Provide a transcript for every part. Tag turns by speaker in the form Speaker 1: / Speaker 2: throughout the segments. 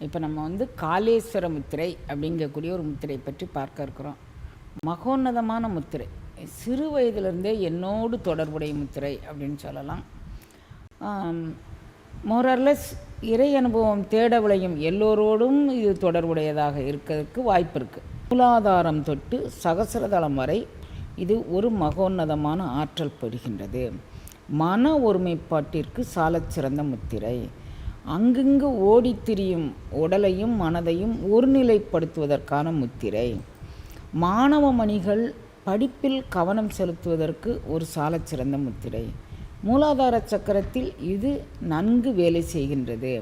Speaker 1: இப்போ நம்ம காளேஸ்வர முத்திரை அப்படிங்கக்கூடிய ஒரு முத்திரை பற்றி பார்க்க இருக்கிறோம். மகோன்னதமான முத்திரை, சிறு வயதிலிருந்தே என்னோடு தொடர்புடைய முத்திரை அப்படின்னு சொல்லலாம். மோரர்லெஸ் இறை அனுபவம் தேட விளையும் எல்லோரோடும் இது தொடர்புடையதாக இருக்கிறதுக்கு வாய்ப்பு இருக்குது. மூலாதாரம் தொட்டு சகசிரதளம் வரை இது ஒரு மகோன்னதமான ஆற்றல் பெறுகின்றது. மன ஒருமைப்பாட்டிற்கு சாலச்சிறந்த முத்திரை. அங்கங்கு ஓடித்திரியும் உடலையும் மனதையும் ஒருநிலைப்படுத்துவதற்கான முத்திரை. மாணவ மணிகள் படிப்பில் கவனம் செலுத்துவதற்கு ஒரு சாலச்சிறந்த முத்திரை. மூலாதார சக்கரத்தில் இது நன்கு வேலை செய்கின்றது.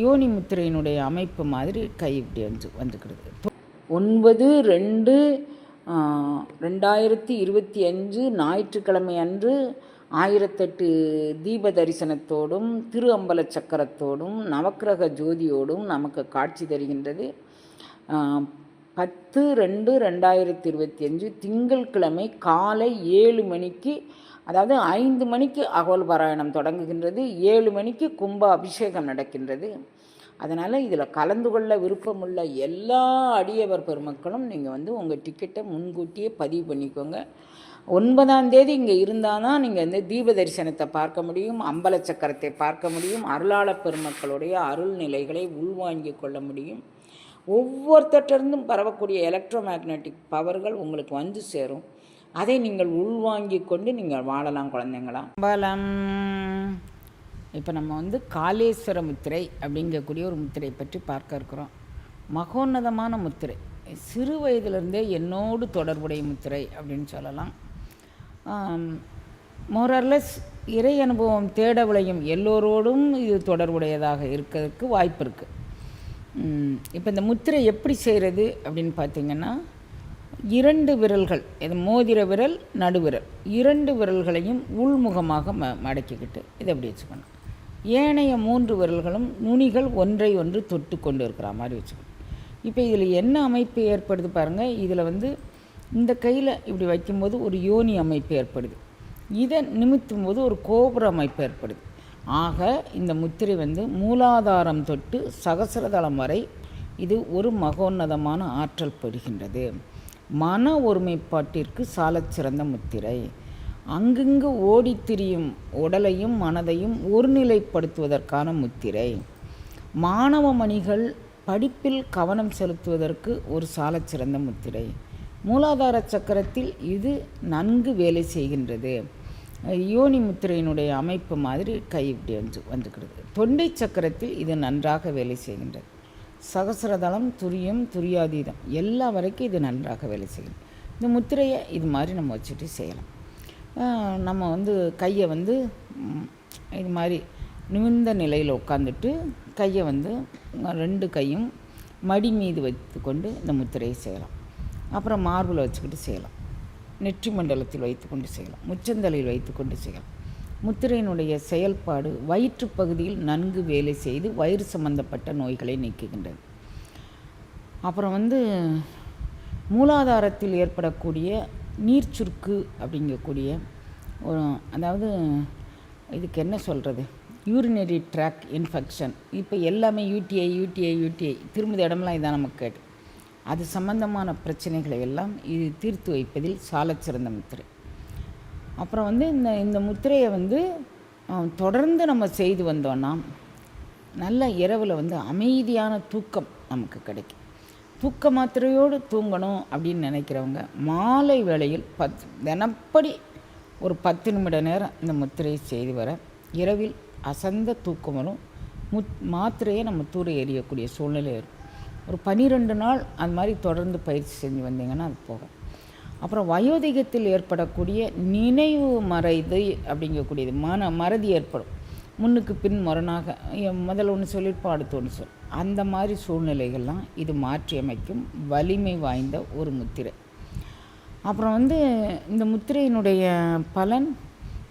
Speaker 1: யோனி முத்திரையினுடைய அமைப்பு மாதிரி கை இப்படி வந்துக்கிறது. 9/2/2025 ஞாயிற்றுக்கிழமை அன்று 1008 தீப தரிசனத்தோடும் திரு அம்பல சக்கரத்தோடும் நவக்கிரக ஜோதியோடும் நமக்கு காட்சி தருகின்றது. 10/2/2025 திங்கட்கிழமை காலை 7 மணிக்கு, அதாவது 5 மணிக்கு அகோல் பாராயணம் தொடங்குகின்றது. 7 மணிக்கு கும்ப அபிஷேகம் நடக்கின்றது. அதனால் இதில் கலந்து கொள்ள விருப்பமுள்ள எல்லா அடியவர் பெருமக்களும் நீங்கள் உங்கள் டிக்கெட்டை முன்கூட்டியே பதிவு பண்ணிக்கோங்க. 9ஆம் தேதி இங்கே இருந்தால் தான் நீங்கள் தீப தரிசனத்தை பார்க்க முடியும், அம்பல சக்கரத்தை பார்க்க முடியும், அருளாள பெருமக்களுடைய அருள் நிலைகளை உள்வாங்கிக் கொள்ள முடியும். ஒவ்வொருத்தட்டிருந்தும் பரவக்கூடிய எலக்ட்ரோ மேக்னட்டிக் பவர்கள் உங்களுக்கு சேரும். அதை நீங்கள் உள்வாங்கி கொண்டு நீங்கள் வாழலாம் குழந்தைங்களா. பலம். இப்போ நம்ம காளேஸ்வர முத்திரை அப்படிங்கக்கூடிய ஒரு முத்திரை பற்றி பார்க்க இருக்கிறோம். மகோன்னதமான முத்திரை, சிறு வயதிலிருந்தே என்னோடு தொடர்புடைய முத்திரை அப்படின்னு சொல்லலாம். மோரர்லெஸ் இறை அனுபவம் தேட விளையும் எல்லோரோடும் இது தொடர்புடையதாக இருக்கிறதுக்கு வாய்ப்பு இருக்குது. இப்போ இந்த முத்திரை எப்படி செய்கிறது அப்படின்னு பார்த்திங்கன்னா, 2 விரல்கள், இது மோதிர விரல், நடுவிரல், 2 விரல்களையும் உள்முகமாக மடக்கிக்கிட்டு இதை எப்படி வச்சுக்கணும். ஏனைய 3 விரல்களும் நுனிகள் ஒன்றை ஒன்று தொட்டு கொண்டு இருக்கிற மாதிரி வச்சுக்கணும். இப்போ இதில் என்ன அமைப்பு ஏற்படுது பாருங்கள். இதில் இந்த கையில் இப்படி வைக்கும்போது ஒரு யோனி அமைப்பு ஏற்படுது. இதை நிமித்தும் போது ஒரு கோபுர அமைப்பு ஏற்படுது. ஆக இந்த முத்திரை மூலாதாரம் தொட்டு சகசிரதளம் வரை இது ஒரு மகோன்னதமான ஆற்றல் பெறுகின்றது. மன ஒருமைப்பாட்டிற்கு சாலச்சிறந்த முத்திரை. அங்கங்கு ஓடித்திரியும் உடலையும் மனதையும் ஒருநிலைப்படுத்துவதற்கான முத்திரை. மாணவ மணிகள் படிப்பில் கவனம் செலுத்துவதற்கு ஒரு சாலச்சிறந்த முத்திரை. மூலாதார சக்கரத்தில் இது நன்கு வேலை செய்கின்றது. யோனி முத்திரையினுடைய அமைப்பு மாதிரி கை இப்படி வந்துக்கிறது. தொண்டை சக்கரத்தில் இது நன்றாக வேலை செய்கின்றது. சகசிரதளம், துரியம், துரியாதீதம் எல்லா வரைக்கும் இது நன்றாக வேலை செய்யும். இந்த முத்திரையை இது மாதிரி நம்ம வச்சுட்டு செய்யலாம். நம்ம கையை இது மாதிரி நிமிர்ந்த நிலையில் உட்காந்துட்டு கையை 2 கையும் மடி மீது வைத்து கொண்டு இந்த முத்திரையை செய்யலாம். அப்புறம் மார்பில் வச்சுக்கிட்டு செய்யலாம். நெற்றி மண்டலத்தில் வைத்து கொண்டு செய்யலாம். முச்சந்தலையில் வைத்து கொண்டு செய்யலாம். முத்திரையினுடைய செயல்பாடு வயிற்று பகுதியில் நன்கு வேலை செய்து வயிறு சம்பந்தப்பட்ட நோய்களை நீக்குகின்றது. அப்புறம் மூலாதாரத்தில் ஏற்படக்கூடிய நீர்ச்சுருக்கு அப்படிங்கக்கூடிய அதாவது இதுக்கு என்ன சொல்கிறது, யூரினரி ட்ராக் இன்ஃபெக்ஷன். இப்போ எல்லாமே யூடிஐ திரும்புத இடமெல்லாம் இதான் நமக்கு கேட்டு, அது சம்பந்தமான பிரச்சனைகளை எல்லாம் இது தீர்த்து வைப்பதில் சாலச்சிறந்த முத்திரை. அப்புறம் இந்த முத்திரையை தொடர்ந்து நம்ம செய்து வந்தோன்னா நல்ல இரவில் அமைதியான தூக்கம் நமக்கு கிடைக்கும். தூக்க மாத்திரையோடு தூங்கணும் அப்படின்னு நினைக்கிறவங்க மாலை வேளையில் தினப்படி ஒரு 10 நிமிட நேரம் இந்த முத்திரையை செய்து வர இரவில் அசந்த தூக்கம் வரும். மாத்திரையை நம்ம தூர எறியக்கூடிய சூழ்நிலை இருக்கும். ஒரு 12 நாள் அந்த மாதிரி தொடர்ந்து பயிற்சி செஞ்சு வந்தீங்கன்னா அது போகும். அப்புறம் வயோதிகத்தில் ஏற்படக்கூடிய நினைவு மறைது அப்படிங்கக்கூடியது, மறதி ஏற்படும். முன்னுக்கு பின் முரணாக முதல்ல ஒன்று சொல்லியிருப்போம், அடுத்து ஒன்று சொல், அந்த மாதிரி சூழ்நிலைகள்லாம் இது மாற்றி அமைக்கும் வலிமை வாய்ந்த ஒரு முத்திரை. அப்புறம் இந்த முத்திரையினுடைய பலன்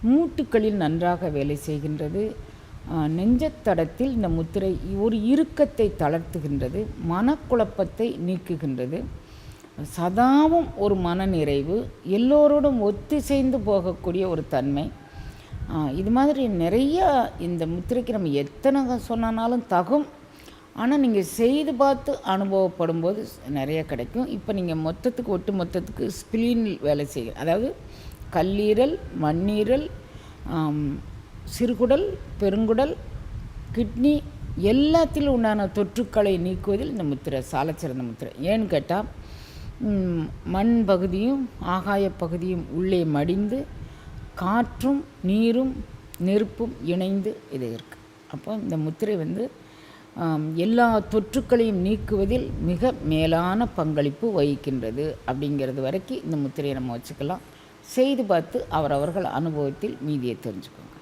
Speaker 1: மூட்டுக்களில் நன்றாக வேலை செய்கின்றது. நெஞ்சத்தடத்தில் இந்த முத்திரை ஒரு இறுக்கத்தை தளர்த்துகின்றது. மனக்குழப்பத்தை நீக்குகின்றது. சதாவும் ஒரு மனநிறைவு, எல்லோரோடும் ஒத்திசைந்து போகக்கூடிய ஒரு தன்மை. இது மாதிரி நிறைய இந்த முத்திரைக்கு நம்ம எத்தனை சொன்னாலும் தகும். ஆனால் நீங்கள் செய்து பார்த்து அனுபவப்படும் போது நிறைய கிடைக்கும். இப்போ நீங்கள் மொத்தத்துக்கு ஒட்டு மொத்தத்துக்கு ஸ்பிளீனில் வேலை செய்ய, அதாவது கல்லீரல், மண்ணீரல், சிறுகுடல், பெருங்குடல், கிட்னி எல்லாத்திலும் உண்டான தொற்றுக்களை நீக்குவதில் இந்த முத்திரை சாலச்சிறந்த முத்திரை. ஏன்னு கேட்டால் மண் பகுதியும் ஆகாய பகுதியும் உள்ளே மடிந்து காற்றும் நீரும் நெருப்பும் இணைந்து இது இருக்குது. அப்போ இந்த முத்திரை எல்லா தொற்றுக்களையும் நீக்குவதில் மிக மேலான பங்களிப்பு வகிக்கின்றது. அப்படிங்கிறது வரைக்கும் இந்த முத்திரையை நம்ம வச்சுக்கலாம். செய்து பார்த்து அவரவர்கள் அனுபவத்தில் மீதியை தெரிஞ்சுக்கணும்.